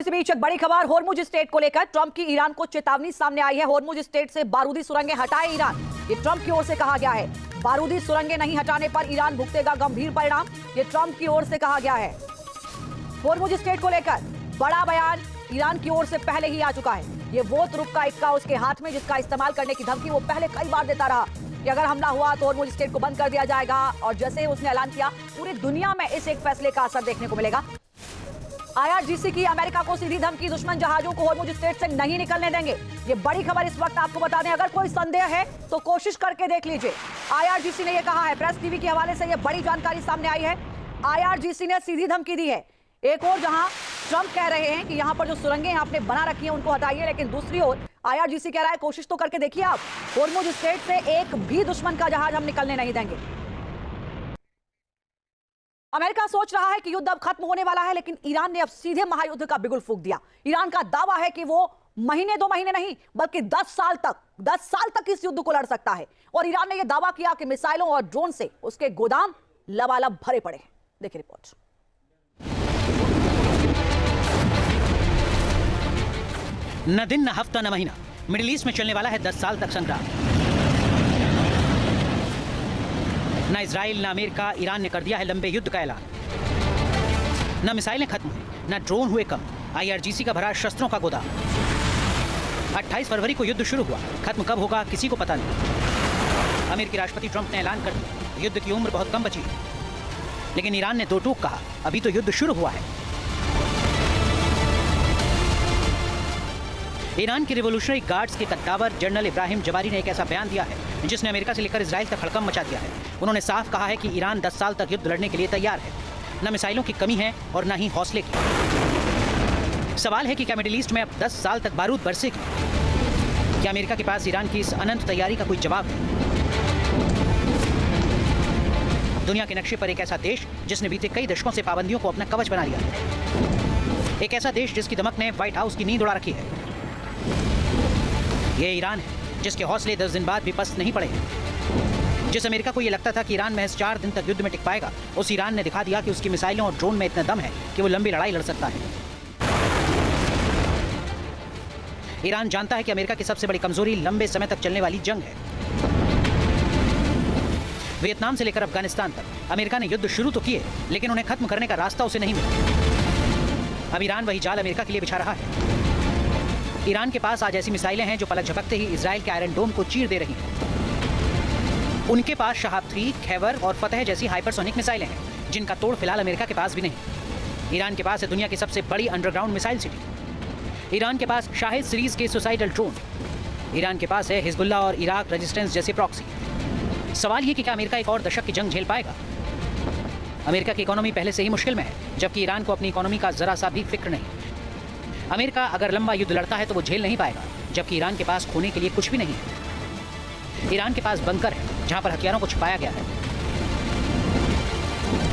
इसी बीच एक बड़ी खबर होर्मुज स्टेट को लेकर ट्रंप की ईरान को चेतावनी सामने आई है। होर्मुज स्टेट से बारूदी सुरंगें हटाए ईरान, ये ट्रंप की ओर से कहा गया है। बारूदी सुरंगें नहीं हटाने पर ईरान भुगतेगा गंभीर परिणाम, ये ट्रंप की ओर से कहा गया है। होर्मुज स्टेट को लेकर बड़ा बयान ईरान की ओर से पहले ही आ चुका है। ये वो तुरुप का इक्का उसके हाथ में जिसका इस्तेमाल करने की धमकी वो पहले कई बार देता रहा कि अगर हमला हुआ तो होर्मुज स्टेट को बंद कर दिया जाएगा। और जैसे ही उसने ऐलान किया, पूरी दुनिया में इस एक फैसले का असर देखने को मिलेगा। IRGC की अमेरिका को सीधी धमकी, दुश्मन जहाजों को होर्मुज स्ट्रेट से नहीं निकलने देंगे। ये बड़ी खबर इस वक्त आपको बता दें, अगर कोई संदेह है तो कोशिश करके देख लीजिए। IRGC ने यह कहा है, प्रेस टीवी के हवाले से यह बड़ी जानकारी सामने आई है। IRGC ने सीधी धमकी दी है। एक और जहां ट्रंप कह रहे हैं कि यहां पर जो सुरंगें आपने बना रखी हैं उनको हटाइए, लेकिन दूसरी ओर IRGC कह रहा है कोशिश तो करके देखिए आप, होर्मुज स्ट्रेट से एक भी दुश्मन का जहाज हम निकलने नहीं देंगे। अमेरिका सोच रहा है कि युद्ध अब खत्म होने वाला है, लेकिन ईरान ने अब सीधे महायुद्ध का बिगुल फूंक दिया। ईरान का दावा है कि वो महीने 2 महीने नहीं बल्कि 10 साल तक इस युद्ध को लड़ सकता है। और ईरान ने यह दावा किया कि मिसाइलों और ड्रोन से उसके गोदाम लबालब भरे पड़े हैं। देखिए रिपोर्ट। न दिन न हफ्ता न महीना, मिडिल ईस्ट में चलने वाला है 10 साल तक संग्राम। न इजराइल न अमेरिका, ईरान ने कर दिया है लंबे युद्ध का ऐलान। न मिसाइलें खत्म हुई, न ड्रोन हुए कम, IRGC का भरा शस्त्रों का गोदाम। 28 फरवरी को युद्ध शुरू हुआ, खत्म कब होगा किसी को पता नहीं। अमेरिकी राष्ट्रपति ट्रंप ने ऐलान कर दिया, युद्ध की उम्र बहुत कम बची है। लेकिन ईरान ने दो टूक कहा, अभी तो युद्ध शुरू हुआ है। ईरान के रिवोल्यूशनरी गार्ड्स के कद्दावर जनरल इब्राहिम जबारी ने एक ऐसा बयान दिया है जिसने अमेरिका से लेकर इजराइल तक हड़कंप मचा दिया है। उन्होंने साफ कहा है कि ईरान 10 साल तक युद्ध लड़ने के लिए तैयार है। न मिसाइलों की कमी है और न ही हौसले की। सवाल है कि क्या मिडिल ईस्ट में अब 10 साल तक बारूद बरसेगी? क्या अमेरिका के पास ईरान की इस अनंत तैयारी का कोई जवाब है? दुनिया के नक्शे पर एक ऐसा देश जिसने बीते कई दशकों से पाबंदियों को अपना कवच बना लिया है। एक ऐसा देश जिसकी दमक ने व्हाइट हाउस की नींद उड़ा रखी है। ये ईरान है जिसके हौसले 10 दिन बाद भी पस्त नहीं पड़े। जिस अमेरिका को ये लगता था कि ईरान महज 4 दिन तक युद्ध में टिक पाएगा, उस ईरान ने दिखा दिया कि उसकी मिसाइलों और ड्रोन में इतना दम है कि वो लंबी लड़ाई लड़ सकता है। ईरान जानता है कि अमेरिका की सबसे बड़ी कमजोरी लंबे समय तक चलने वाली जंग है। वियतनाम से लेकर अफगानिस्तान तक अमेरिका ने युद्ध शुरू तो किए, लेकिन उन्हें खत्म करने का रास्ता उसे नहीं मिला। अब ईरान वही जाल अमेरिका के लिए बिछा रहा है। ईरान के पास आज ऐसी मिसाइलें हैं जो पलक झपकते ही इजराइल के आयरन डोम को चीर दे रही हैं। उनके पास शहाब 3, खैबर और फतेह जैसी हाइपरसोनिक मिसाइलें हैं जिनका तोड़ फिलहाल अमेरिका के पास भी नहीं। ईरान के पास है दुनिया की सबसे बड़ी अंडरग्राउंड मिसाइल सिटी। ईरान के पास शाहिद सीरीज के सुसाइडल ड्रोन। ईरान के पास है हिजबुल्लाह और इराक रेजिस्टेंस जैसे प्रॉक्सी। सवाल ये कि क्या अमेरिका एक और दशक की जंग झेल पाएगा? अमेरिका की इकोनॉमी पहले से ही मुश्किल में है, जबकि ईरान को अपनी इकोनॉमी का जरा सा भी फिक्र नहीं। अमेरिका अगर लंबा युद्ध लड़ता है तो वो झेल नहीं पाएगा, जबकि ईरान के पास खोने के लिए कुछ भी नहीं है। ईरान के पास बंकर है जहां पर हथियारों को छुपाया गया है,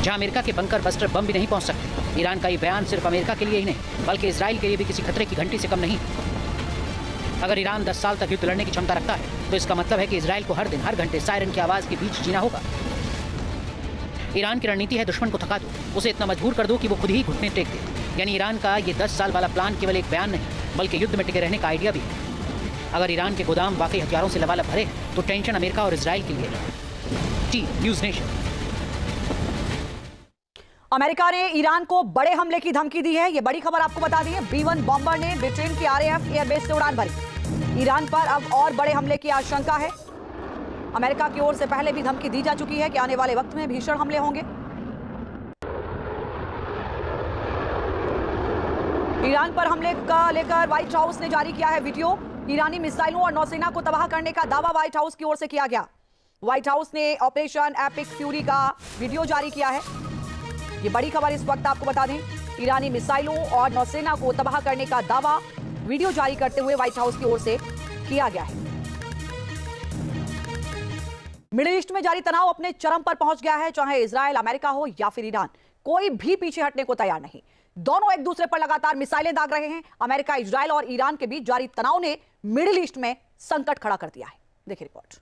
जहां अमेरिका के बंकर बस्टर बम भी नहीं पहुंच सकते। ईरान का ये बयान सिर्फ अमेरिका के लिए ही नहीं बल्कि इजराइल के लिए भी किसी खतरे की घंटी से कम नहीं। अगर ईरान 10 साल तक युद्ध लड़ने की क्षमता रखता है तो इसका मतलब है कि इजराइल को हर दिन हर घंटे सायरन की आवाज के बीच जीना होगा। ईरान की रणनीति है दुश्मन को थका दो, उसे इतना मजबूर कर दो कि वो खुद ही घुटने टेक दे। यानी ईरान का ये 10 साल वाला प्लान केवल एक बयान नहीं बल्कि युद्ध में टिके रहने का आइडिया भी है। अगर ईरान के गोदाम वाकई हथियारों से लबालब भरे हैं तो टेंशन अमेरिका और इजराइल के लिए है। News nation. अमेरिका ने ईरान को बड़े हमले की धमकी दी है। ये बड़ी खबर आपको बता दी है। B-1 बॉम्बर ने ब्रिटेन की RAF एयरबेस से उड़ान भरी। ईरान पर अब और बड़े हमले की आशंका है। अमेरिका की ओर से पहले भी धमकी दी जा चुकी है कि आने वाले वक्त में भीषण हमले होंगे। ईरान पर हमले का लेकर व्हाइट हाउस ने जारी किया है वीडियो। ईरानी मिसाइलों और नौसेना को तबाह करने का दावा व्हाइट हाउस की ओर से किया गया। व्हाइट हाउस ने ऑपरेशन एपिक फ्यूरी का वीडियो जारी किया है। ये बड़ी खबर इस वक्त आपको बता दें, ईरानी मिसाइलों और नौसेना को तबाह करने का दावा वीडियो जारी करते हुए व्हाइट हाउस की ओर से किया गया है। मिडिल ईस्ट में जारी तनाव अपने चरम पर पहुंच गया है। चाहे इजराइल, अमेरिका हो या फिर ईरान, कोई भी पीछे हटने को तैयार नहीं। दोनों एक दूसरे पर लगातार मिसाइलें दाग रहे हैं। अमेरिका, इजराइल और ईरान के बीच जारी तनाव ने मिडिल ईस्ट में संकट खड़ा कर दिया है। देखिए रिपोर्ट।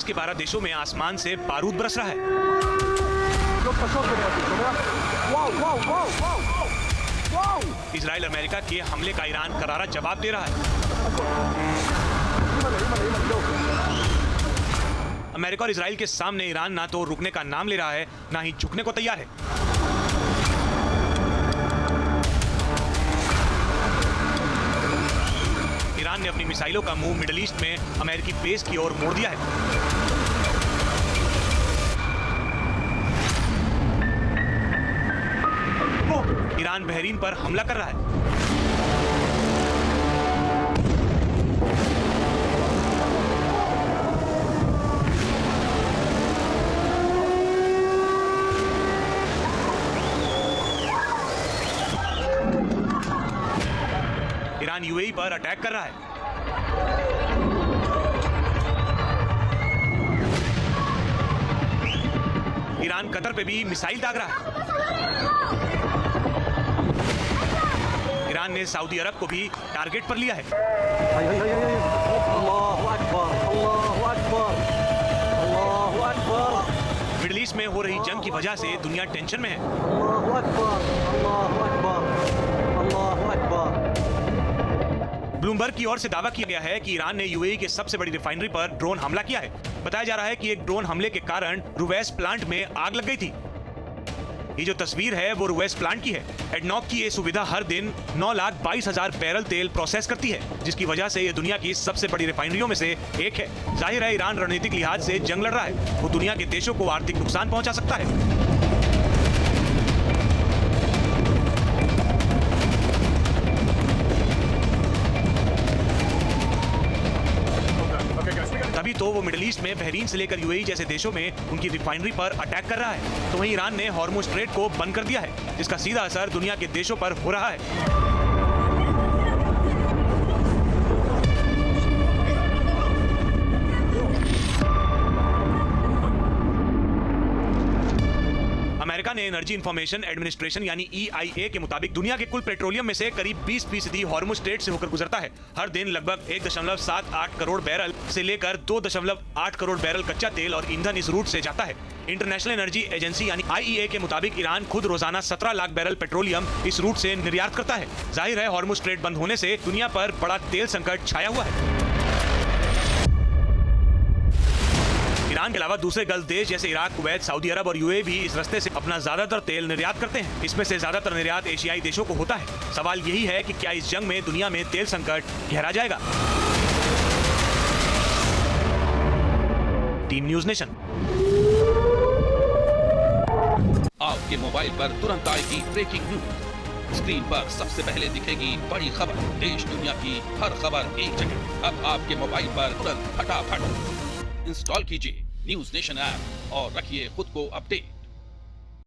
के 12 देशों में आसमान से बारूद बरस रहा है। इजराइल अमेरिका के हमले का ईरान करारा जवाब दे रहा है। अमेरिका और इजराइल के सामने ईरान ना तो रुकने का नाम ले रहा है, ना ही झुकने को तैयार है। ईरान ने अपनी मिसाइलों का मुंह मिडिल ईस्ट में अमेरिकी बेस की ओर मोड़ दिया है। ईरान बहरीन पर हमला कर रहा है। ईरान यूएई पर अटैक कर रहा है। ईरान कतर पे भी मिसाइल दाग रहा है। ईरान ने सऊदी अरब को भी टारगेट पर लिया है। मिडिल ईस्ट में हो रही जंग की वजह से दुनिया टेंशन में है। ब्लूमबर्ग की ओर से दावा किया गया है कि ईरान ने यूएई के सबसे बड़ी रिफाइनरी पर ड्रोन हमला किया है। बताया जा रहा है कि एक ड्रोन हमले के कारण रुवैस प्लांट में आग लग गई थी। ये जो तस्वीर है वो रुवैस प्लांट की है। एडनॉक की ये सुविधा हर दिन 9,22,000 बैरल तेल प्रोसेस करती है, जिसकी वजह से ये दुनिया की सबसे बड़ी रिफाइनरियों में से एक है। जाहिर है ईरान रणनीतिक लिहाज से जंग लड़ रहा है। वो दुनिया के देशों को आर्थिक नुकसान पहुंचा सकता है। तभी तो वो मिडिल ईस्ट में बहरीन से लेकर यूएई जैसे देशों में उनकी रिफाइनरी पर अटैक कर रहा है। तो वहीं ईरान ने हॉर्मुज स्ट्रेट को बंद कर दिया है, जिसका सीधा असर दुनिया के देशों पर हो रहा है। अमेरिका ने एनर्जी इंफॉर्मेशन एडमिनिस्ट्रेशन यानी EIA के मुताबिक दुनिया के कुल पेट्रोलियम में से करीब 20% हॉर्मुज स्ट्रेट से होकर गुजरता है। हर दिन लगभग 1.78 करोड़ बैरल से लेकर 2.8 करोड़ बैरल कच्चा तेल और ईंधन इस रूट से जाता है। इंटरनेशनल एनर्जी एजेंसी यानी IEA के मुताबिक ईरान खुद रोजाना 17 लाख बैरल पेट्रोलियम इस रूट से निर्यात करता है। जाहिर है हॉर्मुज स्ट्रेट बंद होने से दुनिया पर बड़ा तेल संकट छाया हुआ है। ईरान के अलावा दूसरे गल्फ देश जैसे इराक, कुवैत, सऊदी अरब और यूएई भी इस रास्ते से अपना ज्यादातर तेल निर्यात करते हैं। इसमें से ज्यादातर निर्यात एशियाई देशों को होता है। सवाल यही है कि क्या इस जंग में दुनिया में तेल संकट गहरा जाएगा। Team news nation. आपके मोबाइल पर तुरंत आएगी ब्रेकिंग न्यूज। स्क्रीन पर सबसे पहले दिखेगी बड़ी खबर। देश दुनिया की हर खबर एक जगह। अब आपके मोबाइल पर तुरंत फटाफट इंस्टॉल कीजिए न्यूज़ नेशन ऐप और रखिए खुद को अपडेट।